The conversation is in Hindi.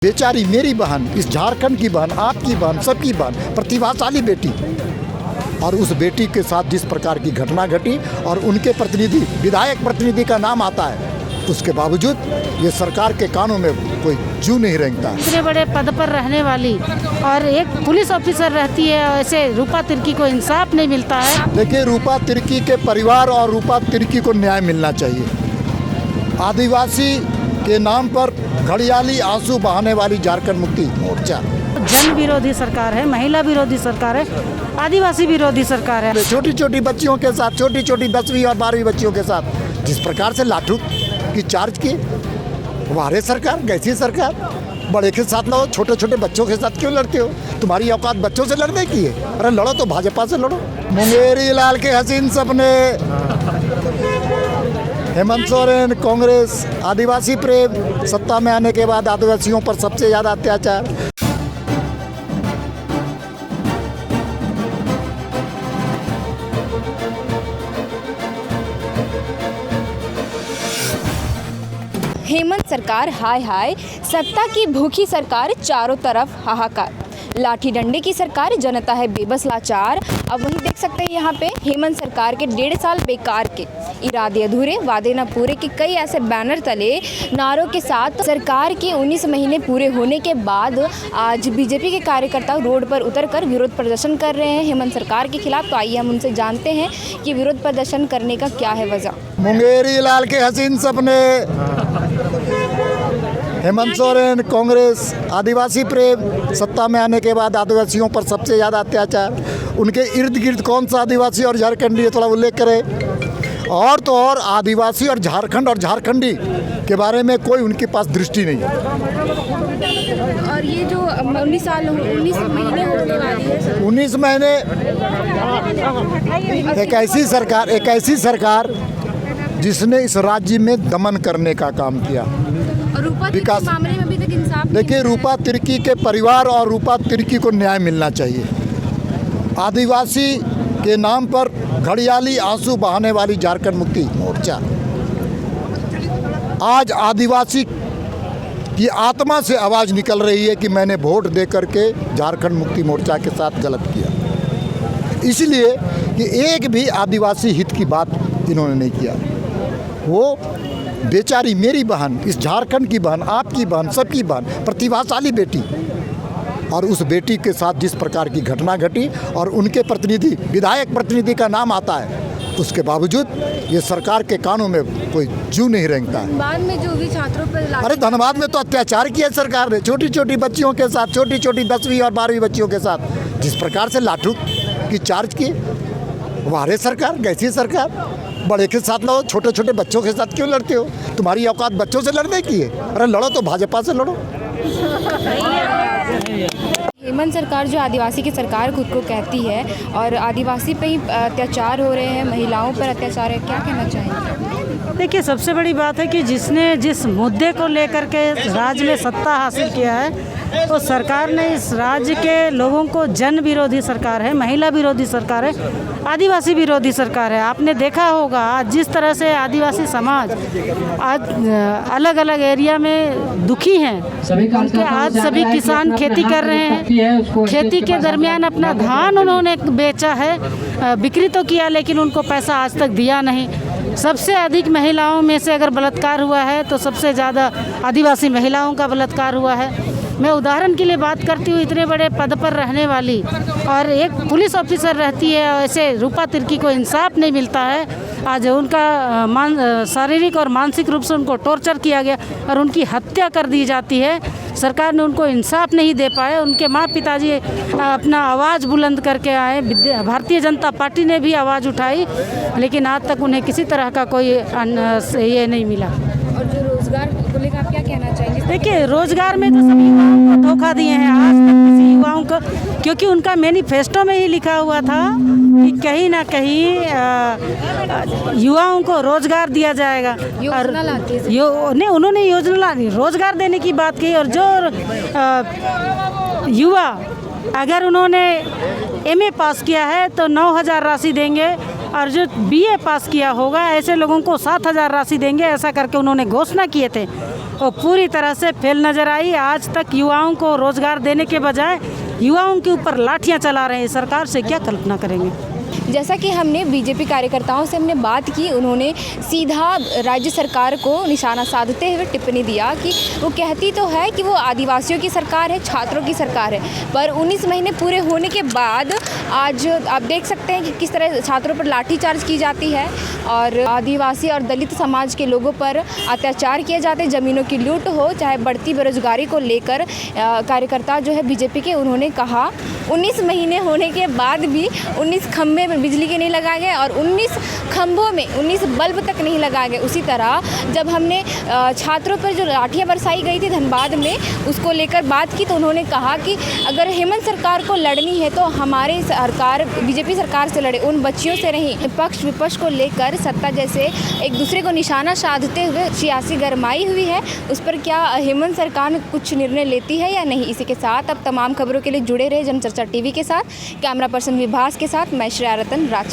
बेचारी मेरी बहन, इस झारखंड की बहन, आपकी बहन, सबकी बहन, प्रतिभाशाली बेटी, और उस बेटी के साथ जिस प्रकार की घटना घटी और उनके प्रतिनिधि, विधायक प्रतिनिधि का नाम आता है, उसके बावजूद ये सरकार के कानों में कोई जू नहीं रेंगता। इतने बड़े पद पर रहने वाली और एक पुलिस ऑफिसर रहती है, ऐसे रूपा तिर्की को इंसाफ नहीं मिलता है। देखिए, रूपा तिर्की के परिवार और रूपा तिर्की को न्याय मिलना चाहिए। आदिवासी के नाम पर घड़ियाली आंसू बहाने वाली झारखंड मुक्ति मोर्चा जन विरोधी सरकार है, महिला विरोधी सरकार है, आदिवासी विरोधी सरकार है। छोटी छोटी बच्चियों के साथ, छोटी छोटी 10वीं और 12वीं बच्चियों के साथ जिस प्रकार से लाठू की चार्ज की, वारे सरकार, कैसी सरकार? बड़े के साथ लड़ो, छोटे छोटे बच्चों के साथ क्यों लड़ते हो? तुम्हारी औकात बच्चों से लड़ने की है? अरे लड़ो तो भाजपा से लड़ो। मुंगेरी लाल के हसीन सपने, हेमंत सोरेन, कांग्रेस, आदिवासी प्रेम, सत्ता में आने के बाद आदिवासियों पर सबसे ज़्यादा अत्याचार। हेमंत सरकार हाय हाय, सत्ता की भूखी सरकार, चारों तरफ हाहाकार, लाठी डंडे की सरकार, जनता है बेबस लाचार। अब वही देख सकते हैं यहाँ पे हेमंत सरकार के 1.5 साल बेकार के, इरादे अधूरे, वादे न पूरे के कई ऐसे बैनर तले नारों के साथ सरकार के 19 महीने पूरे होने के बाद आज बीजेपी के कार्यकर्ता रोड पर उतरकर विरोध प्रदर्शन कर रहे हैं हेमंत सरकार के खिलाफ। तो आइए हम उनसे जानते हैं कि विरोध प्रदर्शन करने का क्या है वजह। मुंगेरी लाल के हसीन सपने, हेमंत सोरेन, कांग्रेस, आदिवासी प्रेम, सत्ता में आने के बाद आदिवासियों पर सबसे ज़्यादा अत्याचार। उनके इर्द गिर्द कौन सा आदिवासी और झारखंडी है, थोड़ा उल्लेख करें। और तो और आदिवासी और झारखंड और झारखंडी के बारे में कोई उनके पास दृष्टि नहीं है। और ये जो 19 महीने होने वाली है, 19 महीने एक ऐसी सरकार जिसने इस राज्य में दमन करने का काम किया। विकास मामले में अभी तक इंसाफ। देखिए, रूपा तिर्की के परिवार और रूपा तिर्की को न्याय मिलना चाहिए। आदिवासी के नाम पर घड़ियाली आंसू बहाने वाली झारखंड मुक्ति मोर्चा आज आदिवासी की आत्मा से आवाज़ निकल रही है कि मैंने वोट दे करके झारखंड मुक्ति मोर्चा के साथ गलत किया, इसलिए कि एक भी आदिवासी हित की बात इन्होंने नहीं किया। वो बेचारी मेरी बहन, इस झारखंड की बहन, आपकी बहन, सबकी बहन, प्रतिभाशाली बेटी, और उस बेटी के साथ जिस प्रकार की घटना घटी और उनके प्रतिनिधि, विधायक प्रतिनिधि का नाम आता है, उसके बावजूद ये सरकार के कानों में कोई जू नहीं रेंगता है। बाद में जो भी छात्रों पर अरे धनबाद में तो अत्याचार किया सरकार ने, छोटी छोटी बच्चियों के साथ, छोटी छोटी 10वीं और 12वीं बच्चियों के साथ जिस प्रकार से लाठू की चार्ज की, वारे सरकार, कैसी सरकार? बड़े के साथ लड़ो, छोटे छोटे बच्चों के साथ क्यों लड़ते हो? तुम्हारी औकात बच्चों से लड़ने की है? अरे लड़ो तो भाजपा से लड़ो। हेमंत सरकार जो आदिवासी की सरकार खुद को कहती है और आदिवासी पे ही अत्याचार हो रहे हैं, महिलाओं पर अत्याचार है, क्या कहना चाहेंगे? देखिए, सबसे बड़ी बात है कि जिसने जिस मुद्दे को लेकर के राज्य में सत्ता हासिल किया है, तो सरकार ने इस राज्य के लोगों को जन विरोधी सरकार है, महिला विरोधी सरकार है, आदिवासी विरोधी सरकार है। आपने देखा होगा आज जिस तरह से आदिवासी समाज आज अलग अलग एरिया में दुखी हैं, उनके आज सभी किसान खेती कर रहे हैं, खेती के दरमियान अपना धान उन्होंने बेचा है, बिक्री तो किया, लेकिन उनको पैसा आज तक दिया नहीं। सबसे अधिक महिलाओं में से अगर बलात्कार हुआ है तो सबसे ज़्यादा आदिवासी महिलाओं का बलात्कार हुआ है। मैं उदाहरण के लिए बात करती हूँ, इतने बड़े पद पर रहने वाली और एक पुलिस ऑफिसर रहती है, ऐसे रूपा तिर्की को इंसाफ नहीं मिलता है। आज उनका शारीरिक और मानसिक रूप से उनको टॉर्चर किया गया और उनकी हत्या कर दी जाती है। सरकार ने उनको इंसाफ नहीं दे पाए। उनके माँ पिताजी अपना आवाज़ बुलंद करके आए, भारतीय जनता पार्टी ने भी आवाज़ उठाई, लेकिन आज तक उन्हें किसी तरह का कोई ये नहीं मिला। और जो रोजगार को लेकर आप क्या कहना चाहेंगे? देखिए, रोजगार में तो सभी युवाओं को धोखा दिए हैं आज तक किसी युवाओं को, क्योंकि उनका मैनिफेस्टो में ही लिखा हुआ था कि कहीं ना कहीं युवाओं को रोजगार दिया जाएगा। योजना लाती है नहीं, उन्होंने योजना रोजगार देने की बात की। और जो युवा अगर उन्होंने MA पास किया है तो 9,000 राशि देंगे, और जो BA पास किया होगा ऐसे लोगों को 7,000 राशि देंगे, ऐसा करके उन्होंने घोषणा किए थे। वो पूरी तरह से फेल नज़र आई। आज तक युवाओं को रोज़गार देने के बजाय युवाओं के ऊपर लाठियां चला रहे हैं। सरकार से क्या कल्पना करेंगे? जैसा कि हमने बीजेपी कार्यकर्ताओं से हमने बात की, उन्होंने सीधा राज्य सरकार को निशाना साधते हुए टिप्पणी दिया कि वो कहती तो है कि वो आदिवासियों की सरकार है, छात्रों की सरकार है, पर 19 महीने पूरे होने के बाद आज आप देख सकते हैं कि किस तरह छात्रों पर लाठीचार्ज की जाती है और आदिवासी और दलित समाज के लोगों पर अत्याचार किए जाते हैं। ज़मीनों की लूट हो, चाहे बढ़ती बेरोजगारी को लेकर कार्यकर्ता जो है बीजेपी के, उन्होंने कहा 19 महीने होने के बाद भी 19 खंभे में बिजली के नहीं लगाए गए और 19 खंभों में 19 बल्ब तक नहीं लगाए गए। उसी तरह जब हमने छात्रों पर जो लाठियां बरसाई गई थी धनबाद में, उसको लेकर बात की तो उन्होंने कहा कि अगर हेमंत सरकार को लड़नी है तो हमारे सरकार बीजेपी सरकार से लड़े, उन बच्चियों से नहीं। पक्ष विपक्ष को लेकर सत्ता जैसे एक दूसरे को निशाना साधते हुए सियासी गरमाई हुई है, उस पर क्या हेमंत सरकार कुछ निर्णय लेती है या नहीं? इसी के साथ अब तमाम खबरों के लिए जुड़े रहे जनचर्चा टीवी के साथ। कैमरा पर्सन विभास के साथ मैं श्रेया रतन, रांची।